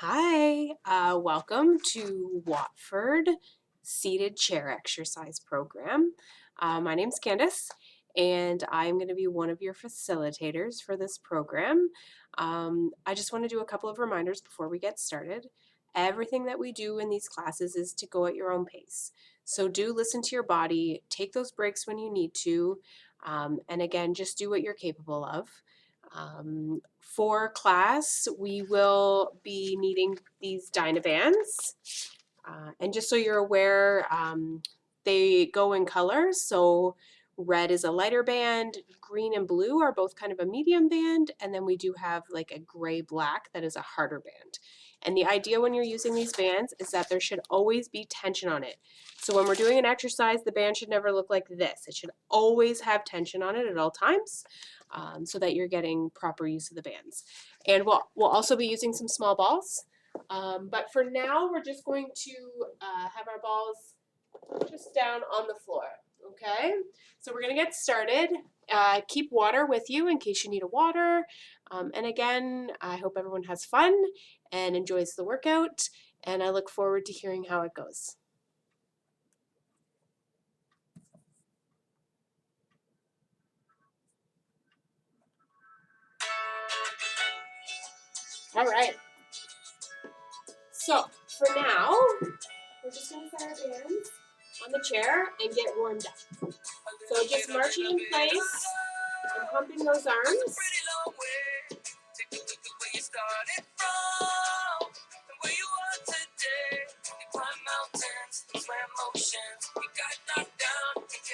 Hi, welcome to Watford Seated Chair Exercise Program. My name's Candace, and I'm going to be one of your facilitators for this program. I just want to do a couple of reminders before we get started. Everything that we do in these classes is to go at your own pace. So do listen to your body, take those breaks when you need to, and again, just do what you're capable of. For class, we will be needing these Dynabands. And just so you're aware, they go in colors. So red is a lighter band, green and blue are both kind of a medium band, and then we do have like a gray-black that is a harder band. And the idea when you're using these bands is that there should always be tension on it. So when we're doing an exercise, the band should never look like this. It should always have tension on it at all times, so that you're getting proper use of the bands. And we'll also be using some small balls. But for now, we're just going to have our balls just down on the floor, okay? So we're gonna get started. Keep water with you in case you need a water. And again, I hope everyone has fun and enjoys the workout, and I look forward to hearing how it goes. All right. So for now, we're just gonna set our bands on the chair and get warmed up. So just marching in place and pumping those arms.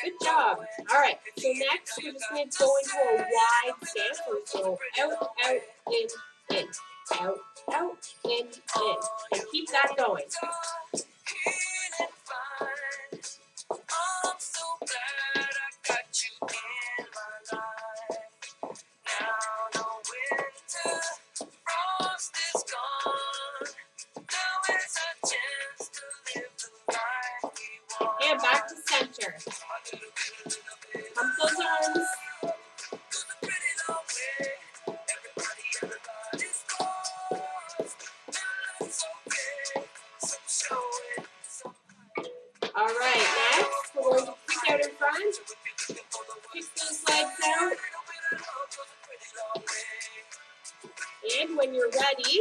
Good job. All right, so next we're just going to go into a wide stance. So out, out, in, out, out, in. And keep that going. And back to center. Pump those arms. All right, next we're going to kick out in front. Kick those legs out. And when you're ready,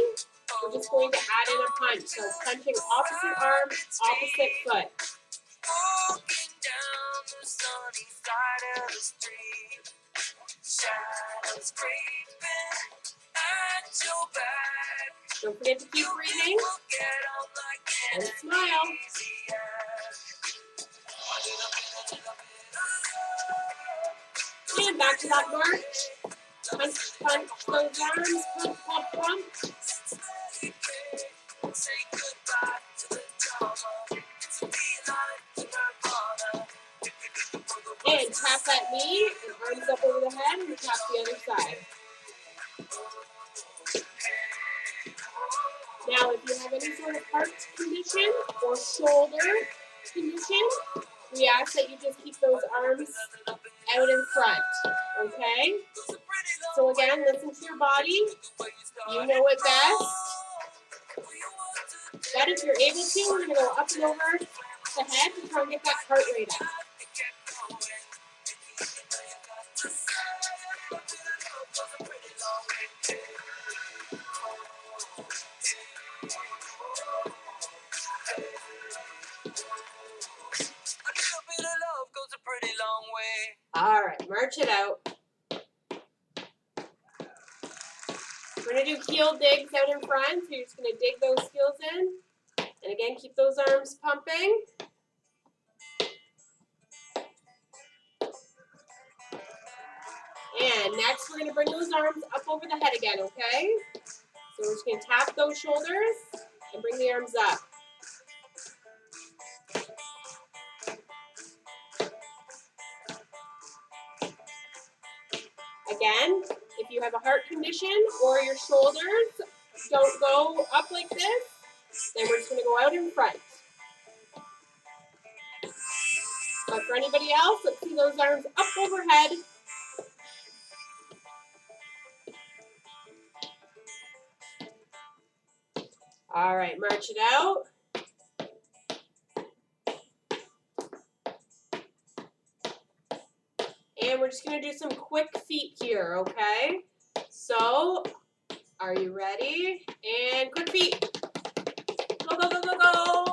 we're just going to add in a punch. So punching opposite arm, opposite foot. Walking down the sunny side of the street, shadows creeping at your back. Don't forget to keep breathing and smile. And back to that march. Punch, punch those arms, pump, pump, pump. Say goodbye to the drama. And tap that knee and arms up over the head and tap the other side. Now, if you have any sort of heart condition or shoulder condition, we ask that you just keep those arms out in front, okay? So again, listen to your body. You know it best. But if you're able to, we're going to go up and over the head to try and get that heart rate up. All right, march it out. We're going to do heel digs out in front. So you're just going to dig those heels in. And again, keep those arms pumping. And next, we're going to bring those arms up over the head again, okay? So we're just going to tap those shoulders and bring the arms up. Again, if you have a heart condition or your shoulders don't go up like this, then we're just going to go out in front. But for anybody else, let's see those arms up overhead. All right, march it out. And we're just gonna do some quick feet here, okay? So, are you ready? And quick feet. Go, go, go, go, go.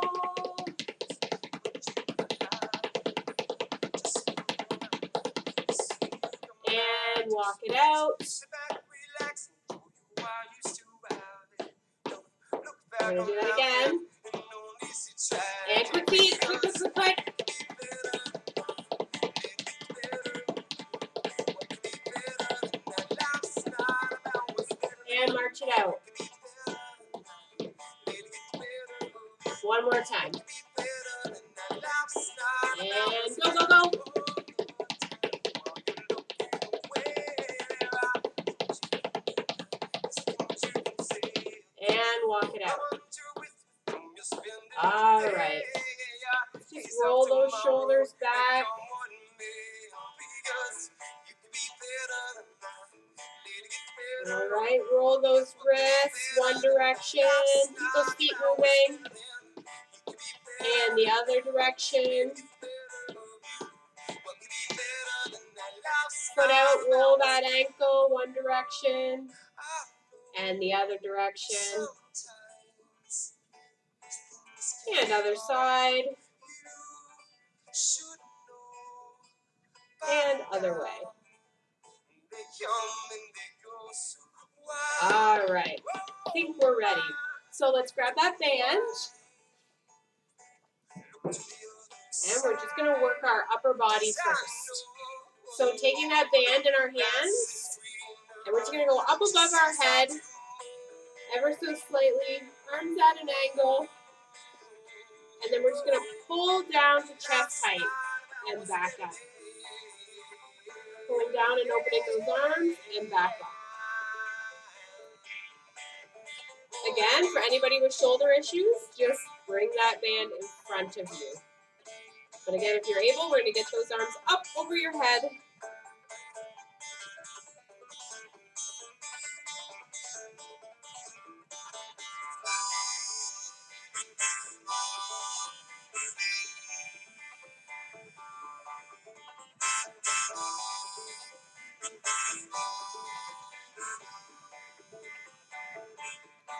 And walk it out. We're gonna do that again. And quick feet, quick, quick, quick, quick. And march it out. One more time. And go, go, go. And walk it out. All right. Just roll those shoulders back. All right, roll those wrists one direction. Keep those feet moving. And the other direction. Foot out, roll that ankle one direction. And the other direction. And other side. And other way. All right, I think we're ready. So let's grab that band. And we're just gonna work our upper body first. So taking that band in our hands, and we're just gonna go up above our head, ever so slightly, arms at an angle, and then we're just gonna pull down to chest height and back up. Pulling down and opening those arms and back up. Again, for anybody with shoulder issues, just bring that band in front of you. But again, if you're able, we're going to get those arms up over your head.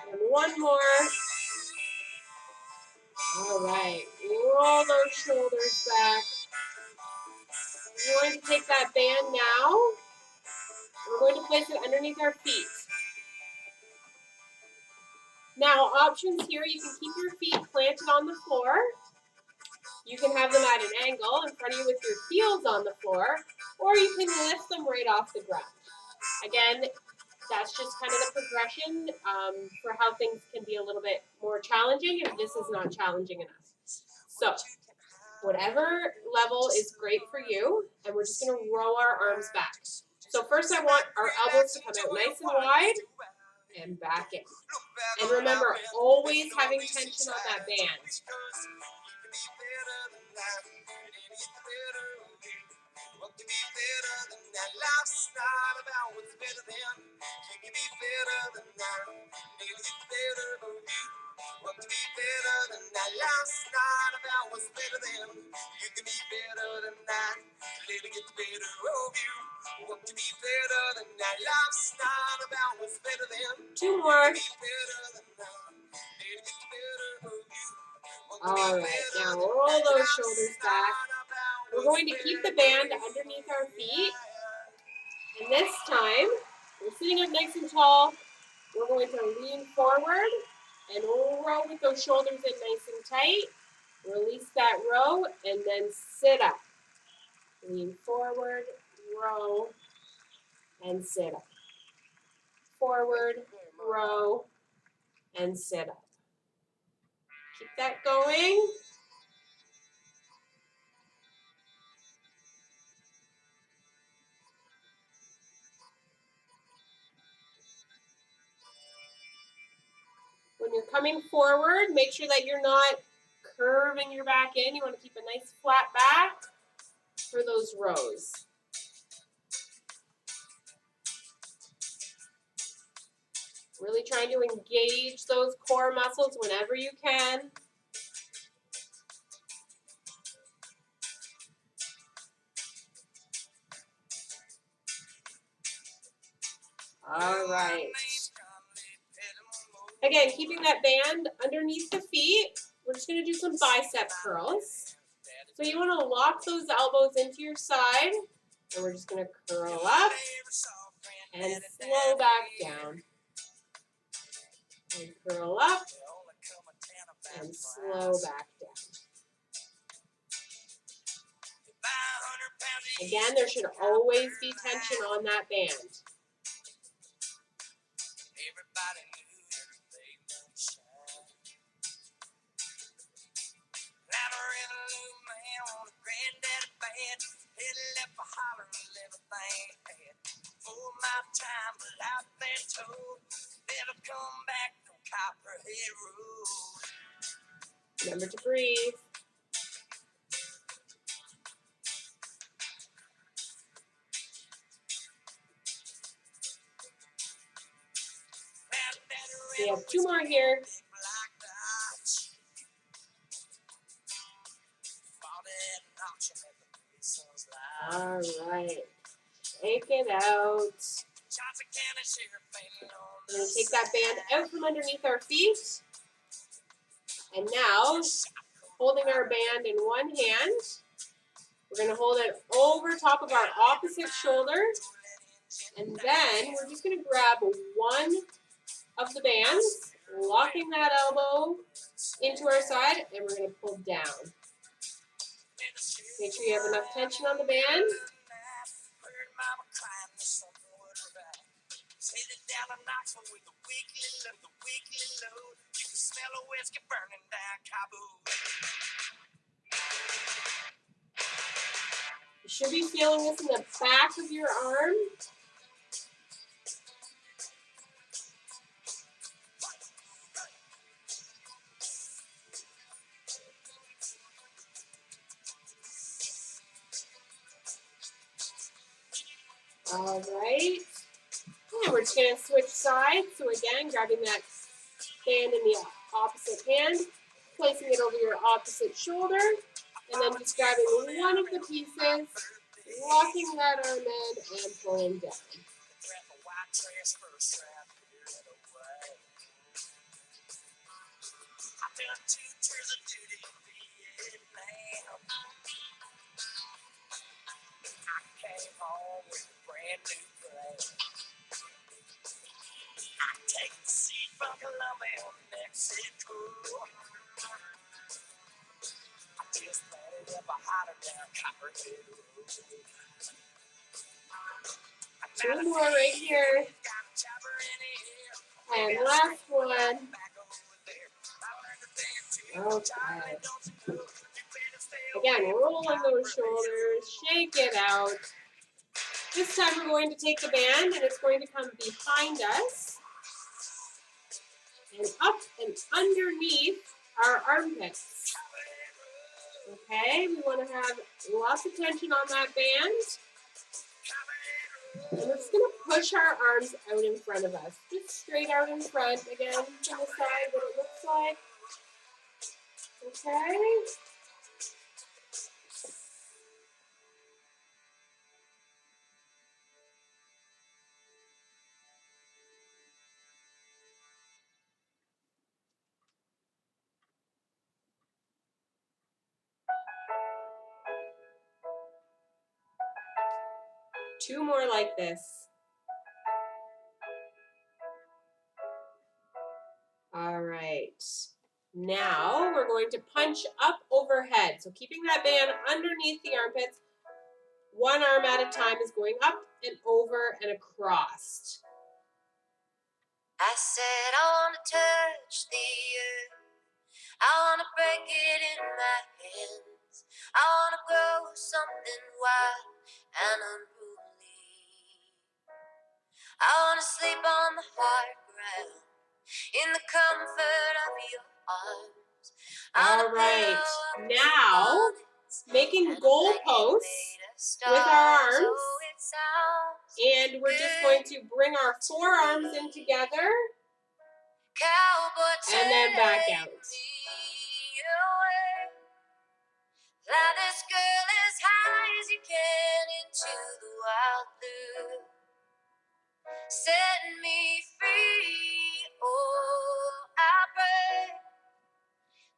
And one more. All right, roll those shoulders back. We're going to take that band now. We're going to place it underneath our feet. Now, options here, you can keep your feet planted on the floor. You can have them at an angle in front of you with your heels on the floor, or you can lift them right off the ground. Again, that's just kind of the progression for how things can be a little bit more challenging if this is not challenging enough. So, whatever level is great for you, and we're just going to row our arms back. So first I want our elbows to come out nice and wide and back in. And remember, always having tension on that band. Two more. All right, now roll those shoulders back. We're going to keep the band underneath our feet. And this time, we're sitting up nice and tall. We're going to lean forward and row with those shoulders in nice and tight. Release that row and then sit up. Lean forward, row, and sit up. Forward, row, and sit up. Keep that going. When you're coming forward, make sure that you're not curving your back in. You want to keep a nice flat back for those rows. Really trying to engage those core muscles whenever you can. All right. Again, keeping that band underneath the feet. We're just going to do some bicep curls. So you want to lock those elbows into your side. And we're just going to curl up and slow back down. And curl up and slow back down. Again, there should always be tension on that band. Remember to breathe. We have 2 more here. All right. Shake it out. We're going to take that band out from underneath our feet. And now, holding our band in one hand, we're going to hold it over top of our opposite shoulder. And then we're just going to grab one of the bands, locking that elbow into our side, and we're going to pull down. Make sure you have enough tension on the band. You should be feeling this in the back of your arm. All right. And we're just going to switch sides. So again, grabbing that band in the opposite hand, placing it over your opposite shoulder, and then just grabbing one of the pieces, locking that arm in, and pulling down. Two more right here. And last one. Okay. Again, rolling those shoulders, shake it out. This time we're going to take the band and it's going to come behind us and up and underneath our armpits. Okay, we want to have lots of tension on that band. And we're just going to push our arms out in front of us. Just straight out in front. Again, from the side, what it looks like. Okay. Two more like this. All right. Now we're going to punch up overhead. So keeping that band underneath the armpits, one arm at a time is going up and over and across. I said I want to touch the earth. I want to break it in my hands. I want to grow something wild and unruly. I want to sleep on the hard ground in the comfort of your arms. All right, now making goalposts with our arms, and we're just going to bring our forearms in together And then back out. Fly this girl as high as you can into the wild blue. Set me free, oh, I pray.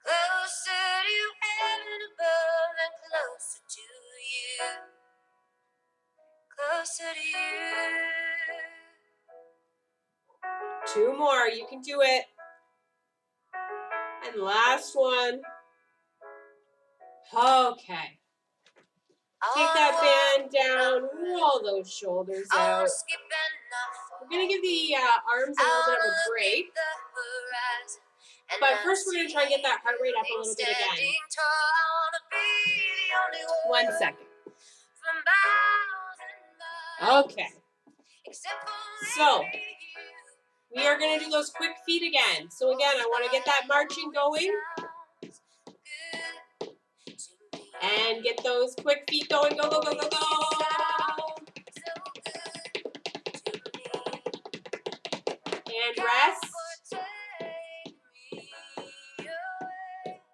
Closer to heaven above and closer to you. Closer to you. 2 more. You can do it. And last one. Okay. Take that band down. Roll those shoulders out. We're going to give the arms a little bit of a break. But first we're going to try and get that heart rate up a little bit again. 1 second. Okay. So, we are going to do those quick feet again. So again, I want to get that marching going. And get those quick feet going. Go, go, go, go, go. And rest.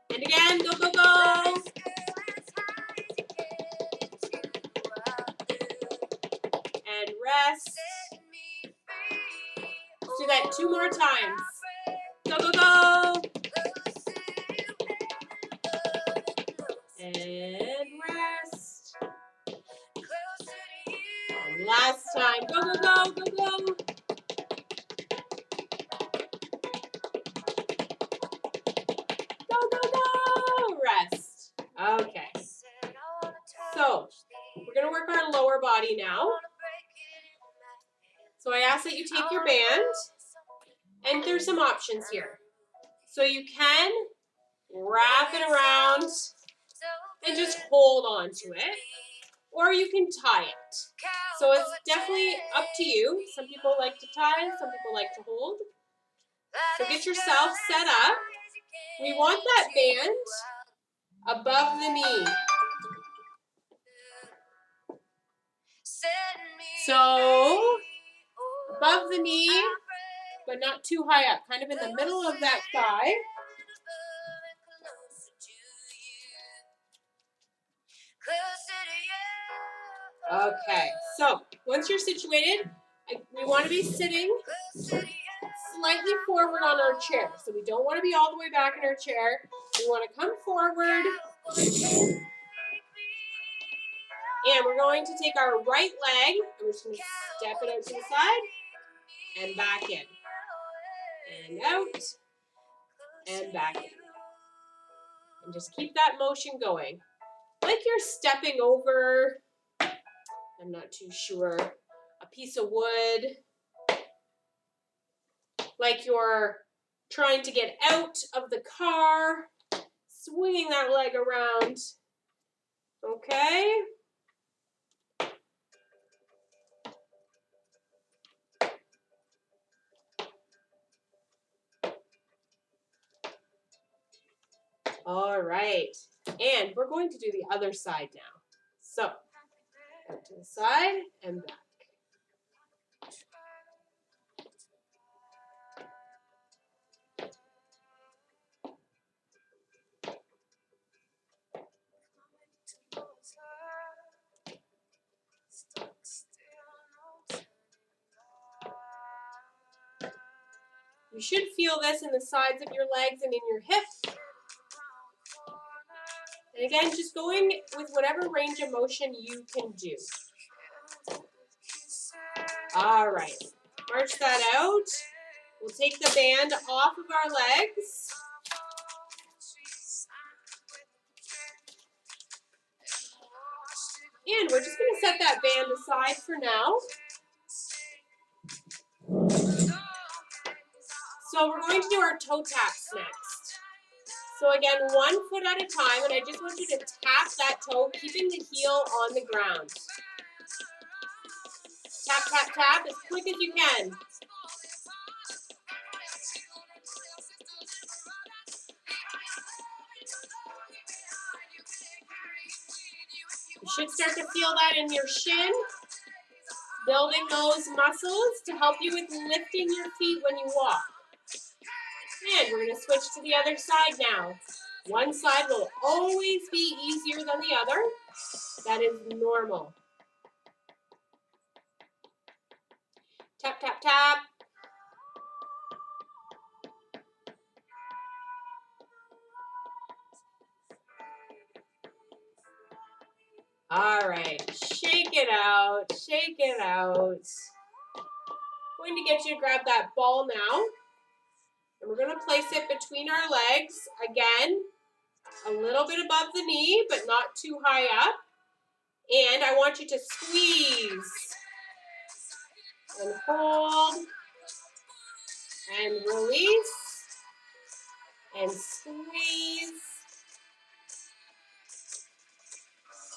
And again, go, go, go. And rest. Let's do that 2 more times. Go, go, go. And rest. And last time. Go, go, go, go, go. Go, go, go. Rest. Okay. So, we're going to work our lower body now. So I ask that you take your band, and there's some options here. So you can wrap it around and just hold on to it, or you can tie it. So it's definitely up to you. Some people like to tie, some people like to hold. So get yourself set up. We want that band above the knee. So above the knee, but not too high up, kind of in the middle of that thigh. Okay, so once you're situated, we want to be sitting slightly forward on our chair. So we don't want to be all the way back in our chair. We want to come forward. And we're going to take our right leg, and we're just going to step it out to the side and back in. And out and back in. And just keep that motion going. Like you're stepping over, I'm not too sure, a piece of wood. Like you're trying to get out of the car, swinging that leg around. Okay? All right, and we're going to do the other side now. So, out to the side and back. You should feel this in the sides of your legs and in your hips. And again, just going with whatever range of motion you can do. All right, march that out. We'll take the band off of our legs. And we're just going to set that band aside for now. So we're going to do our toe taps next. So again, 1 foot at a time, and I just want you to tap that toe, keeping the heel on the ground. Tap, tap, tap as quick as you can. You should start to feel that in your shin, building those muscles to help you with lifting your feet when you walk. And we're going to switch to the other side now. One side will always be easier than the other. That is normal. Tap, tap, tap. All right, shake it out, shake it out. Going to get you to grab that ball now. And we're going to place it between our legs. Again, a little bit above the knee, but not too high up. And I want you to squeeze and hold and release and squeeze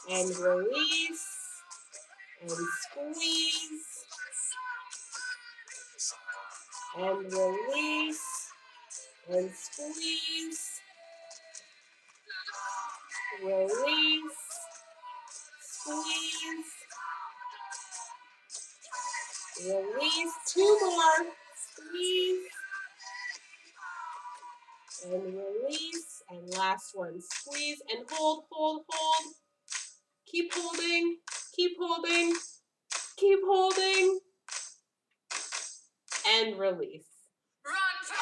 and release and squeeze and release and squeeze, release, squeeze, release. Two more. Squeeze and release. And last one. Squeeze and hold, hold, hold. Keep holding, keep holding, keep holding. And release.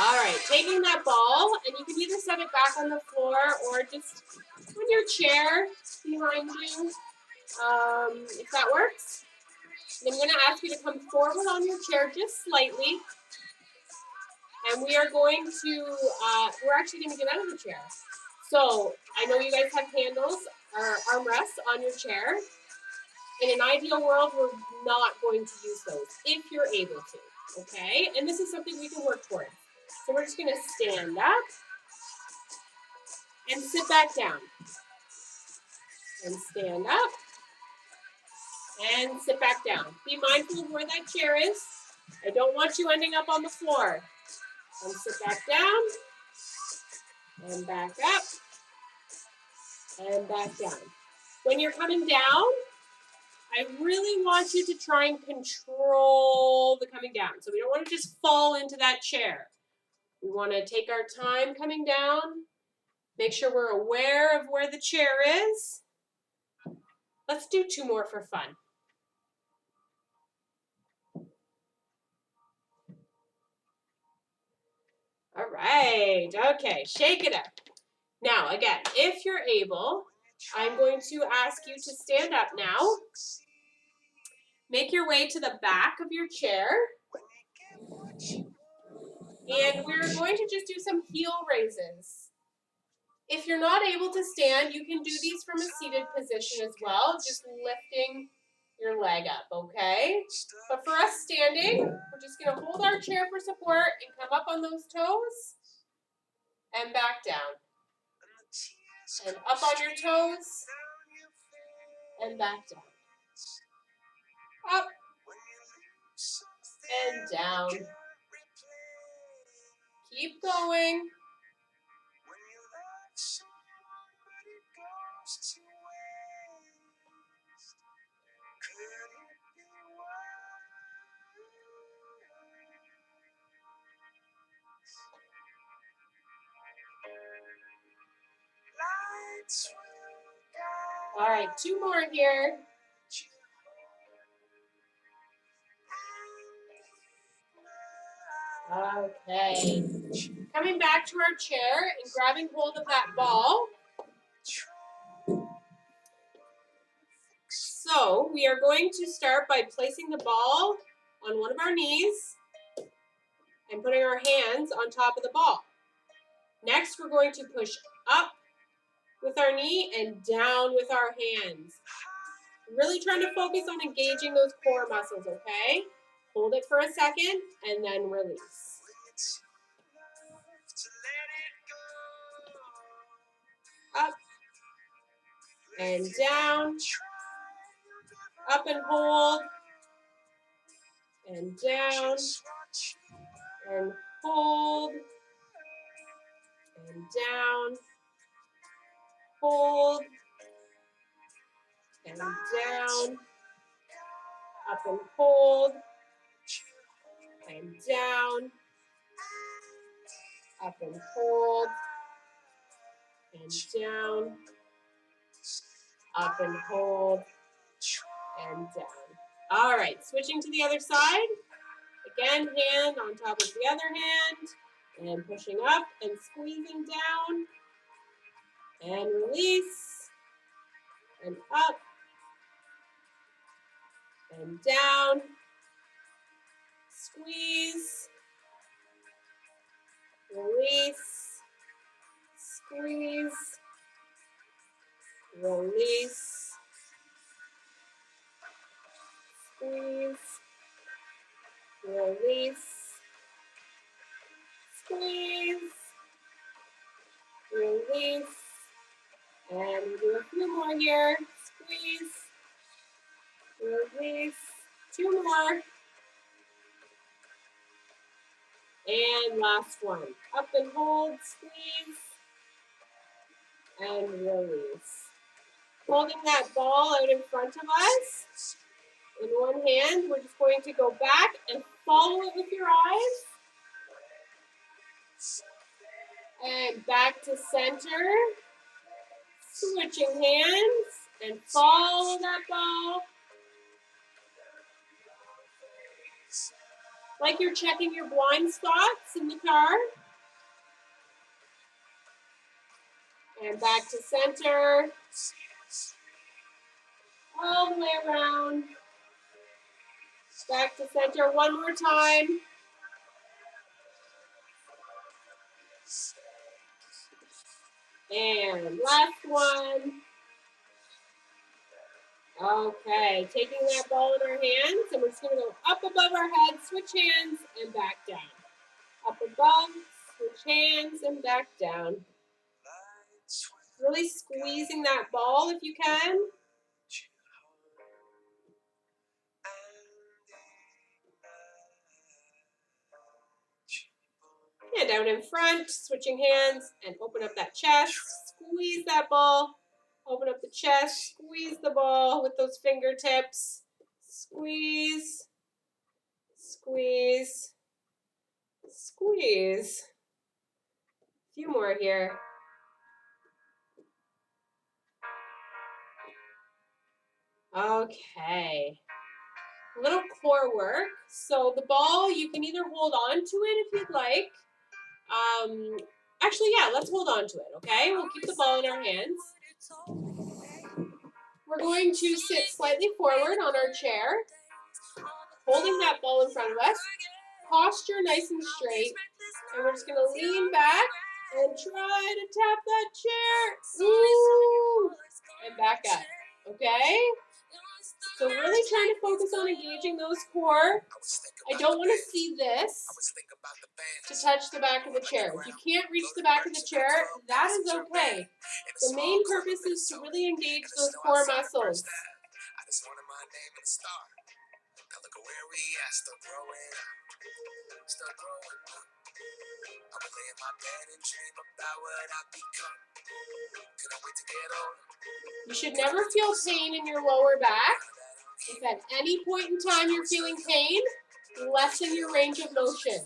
All right, taking that ball, and you can either set it back on the floor or just on your chair behind you, if that works. And I'm going to ask you to come forward on your chair just slightly. And we are going to, we're actually going to get out of the chair. So I know you guys have handles or armrests on your chair. In an ideal world, we're not going to use those if you're able to, okay? And this is something we can work towards. So we're just going to stand up and sit back down. And stand up and sit back down. Be mindful of where that chair is. I don't want you ending up on the floor. And sit back down and back up and back down. When you're coming down, I really want you to try and control the coming down. So we don't want to just fall into that chair. We want to take our time coming down, make sure we're aware of where the chair is. Let's do two more for fun. All right, okay, shake it up. Now, again, if you're able, I'm going to ask you to stand up now. Make your way to the back of your chair. And we're going to just do some heel raises. If you're not able to stand, you can do these from a seated position as well, just lifting your leg up, okay? But for us standing, we're just going to hold our chair for support and come up on those toes and back down. And up on your toes and back down. Up and down. Keep going. All right, two more here. Okay. Coming back to our chair and grabbing hold of that ball. So we are going to start by placing the ball on one of our knees and putting our hands on top of the ball. Next, we're going to push up with our knee and down with our hands. Really trying to focus on engaging those core muscles, okay? Hold it for a second and then release. Up and down. Up and hold. And down. And hold. And down. Hold. And down. Up and hold. And down. up and hold, and down, up and hold, and down. All right, switching to the other side. Again, hand on top of the other hand, and pushing up and squeezing down, and release, and up, and down, squeeze, release, squeeze, release, squeeze, release, squeeze, release, and we'll do a few more here. Squeeze, release, 2 more, and last one. Up and hold, squeeze, and release. Holding that ball out in front of us in one hand, we're just going to go back and follow it with your eyes. And back to center. Switching hands and follow that ball. Like you're checking your blind spots in the car. And back to center. All the way around. Back to center one more time. And last one. Okay, taking that ball in our hands, and we're just going to go up above our head, switch hands, and back down. Up above, switch hands, and back down. Really squeezing that ball if you can. And down in front, switching hands, and open up that chest. Squeeze that ball. Open up the chest. Squeeze the ball with those fingertips. Squeeze. Squeeze. Squeeze. A few more here. Okay. A little core work. So the ball, you can either hold on to it if you'd like. Actually, yeah, let's hold on to it, okay? We'll keep the ball in our hands. We're going to sit slightly forward on our chair, holding that ball in front of us. Posture nice and straight. And we're just going to lean back and try to tap that chair. Ooh! And back up, okay? So really trying to focus on engaging those core. I don't want to see this to touch the back of the chair. If you can't reach the back of the chair, that is okay. The main purpose is to really engage those core muscles. You should never feel pain in your lower back. If at any point in time you're feeling pain, lessen your range of motion.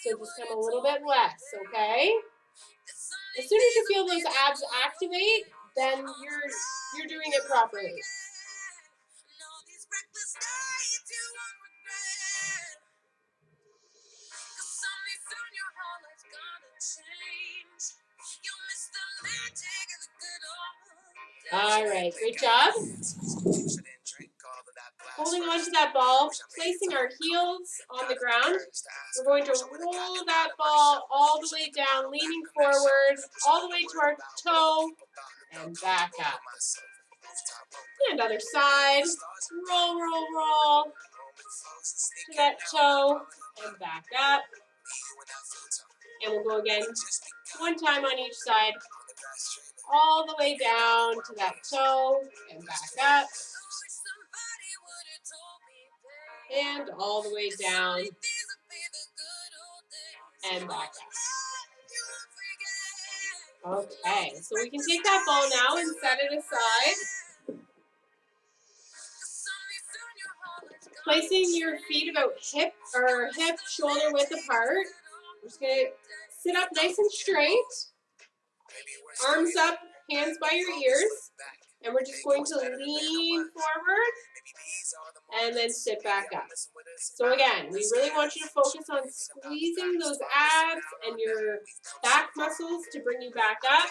So just come a little bit less, okay? As soon as you feel those abs activate, then you're doing it properly. All right, great job. Holding on to that ball, placing our heels on the ground. We're going to roll that ball all the way down, leaning forward, all the way to our toe, and back up. And other side. Roll, roll, roll. To that toe, and back up. And we'll go again, one time on each side. All the way down to that toe, and back up. And all the way down and back up. Okay, so we can take that ball now and set it aside. Placing your feet about hip shoulder width apart. We're just going to Sit up nice and straight. Arms up, hands by your ears. And we're just going to lean forward and then sit back up. So again, we really want you to focus on squeezing those abs and your back muscles to bring you back up.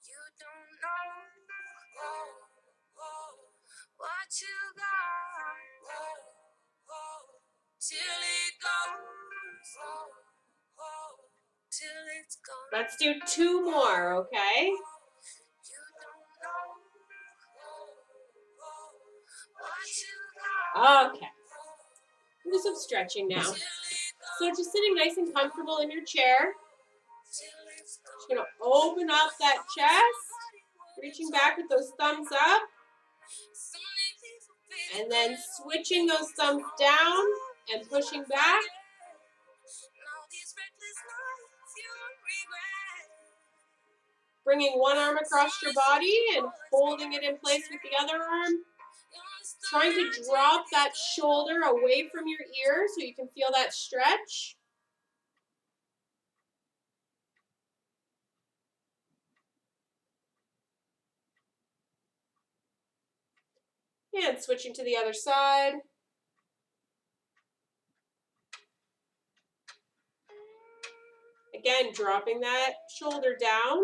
You don't know what you got till it goes, till it's gone. Let's do 2 more, okay? You don't know what you got. Okay. Do some stretching now. So just sitting nice and comfortable in your chair. Just going to open up that chest, reaching back with those thumbs up. And then switching those thumbs down and pushing back. Bringing one arm across your body and holding it in place with the other arm. Trying to drop that shoulder away from your ear so you can feel that stretch. And switching to the other side. Again, dropping that shoulder down.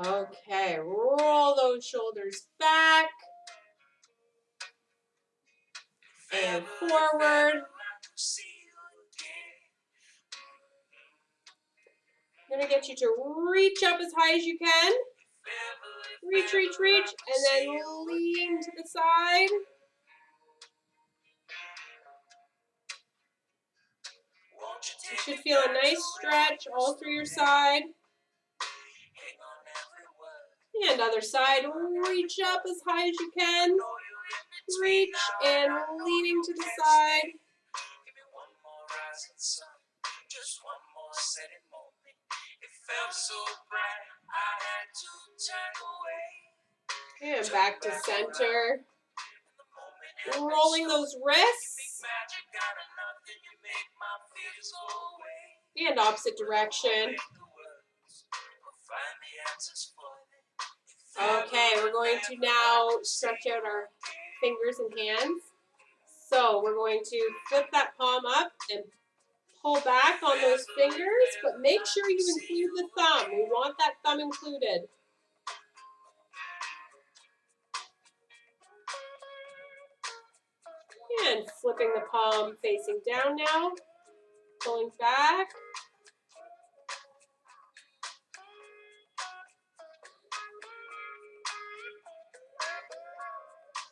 Okay, roll those shoulders back and forward. I'm going to get you to reach up as high as you can. Reach, reach, reach, and then lean to the side. You should feel a nice stretch all through your side. And other side, reach up as high as you can. Reach and leaning to the side. And back to center. Rolling those wrists. And opposite direction. Okay, we're going to now stretch out our fingers and hands. So we're going to flip that palm up and pull back on those fingers, but make sure you include the thumb. We want that thumb included. And flipping the palm facing down now, pulling back.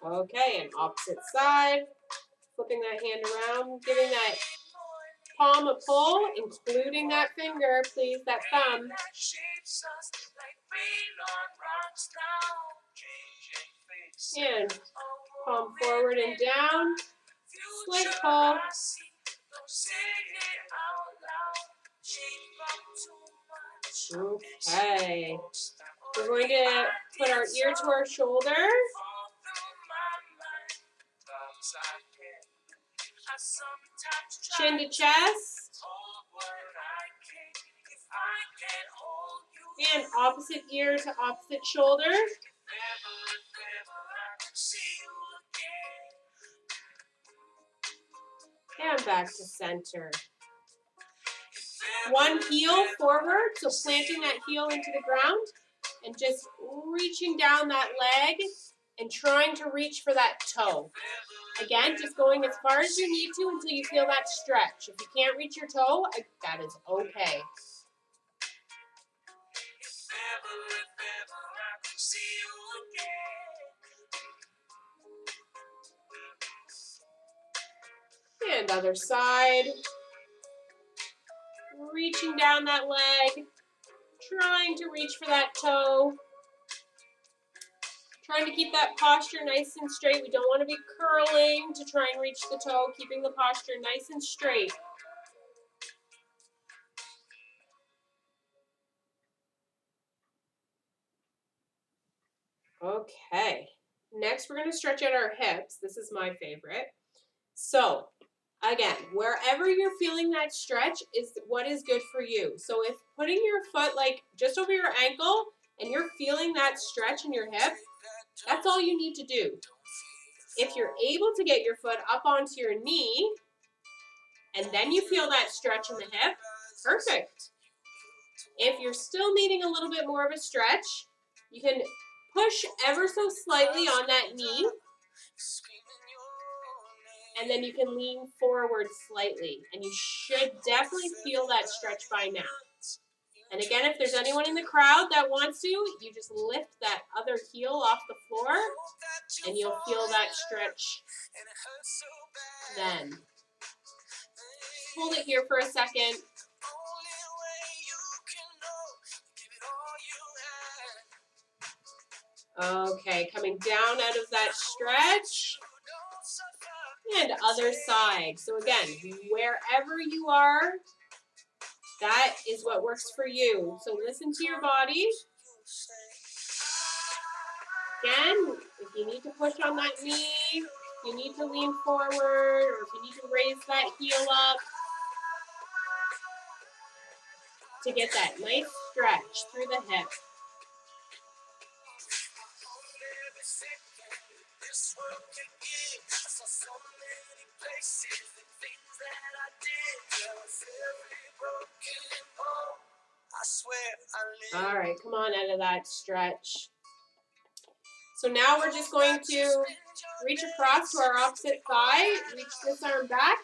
Okay, and opposite side. Flipping that hand around, giving that palm a pull, including that finger, please, that thumb. And palm forward and down. Slight pull. Okay. We're going to put our ear to our shoulder. Chin to chest. And opposite ear to opposite shoulder. And back to center. One heel forward, so planting that heel into the ground and just reaching down that leg and trying to reach for that toe. Again, just going as far as you need to until you feel that stretch. If you can't reach your toe, that is okay. And other side. Reaching down that leg, trying to reach for that toe. Trying to keep that posture nice and straight. We don't want to be curling to try and reach the toe, keeping the posture nice and straight. Okay, next we're going to stretch out our hips. This is my favorite. So, again, wherever you're feeling that stretch is what is good for you. So if putting your foot like just over your ankle and you're feeling that stretch in your hip, that's all you need to do. If you're able to get your foot up onto your knee and then you feel that stretch in the hip, perfect. If you're still needing a little bit more of a stretch, you can push ever so slightly on that knee, and then you can lean forward slightly, and you should definitely feel that stretch by now. And again, if there's anyone in the crowd that wants to, you just lift that other heel off the floor, and you'll feel that stretch then. Hold it here for a second. Okay, coming down out of that stretch. And other side. So again, wherever you are, that is what works for you. So listen to your body. Again, if you need to push on that knee, if you need to lean forward, or if you need to raise that heel up to get that nice stretch through the hip. All right, come on out of that stretch. So now we're just going to reach across to our opposite thigh, reach this arm back,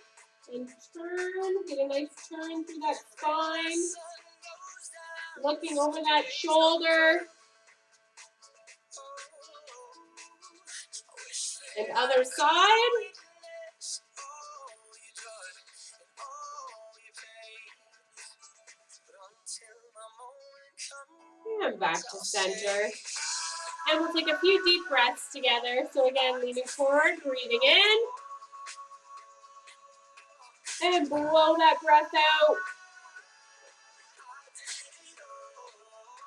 and turn, get a nice turn through that spine, looking over that shoulder. And other side. And back to center. And we'll take a few deep breaths together. So again, leaning forward, breathing in. And blow that breath out.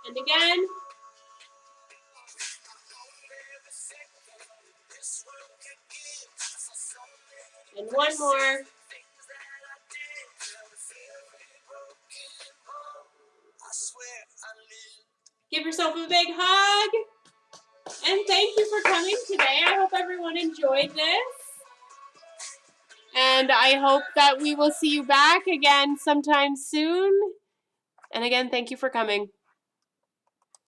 And again. And one more. Give yourself a big hug. And thank you for coming today. I hope everyone enjoyed this. And I hope that we will see you back again sometime soon. And again, thank you for coming.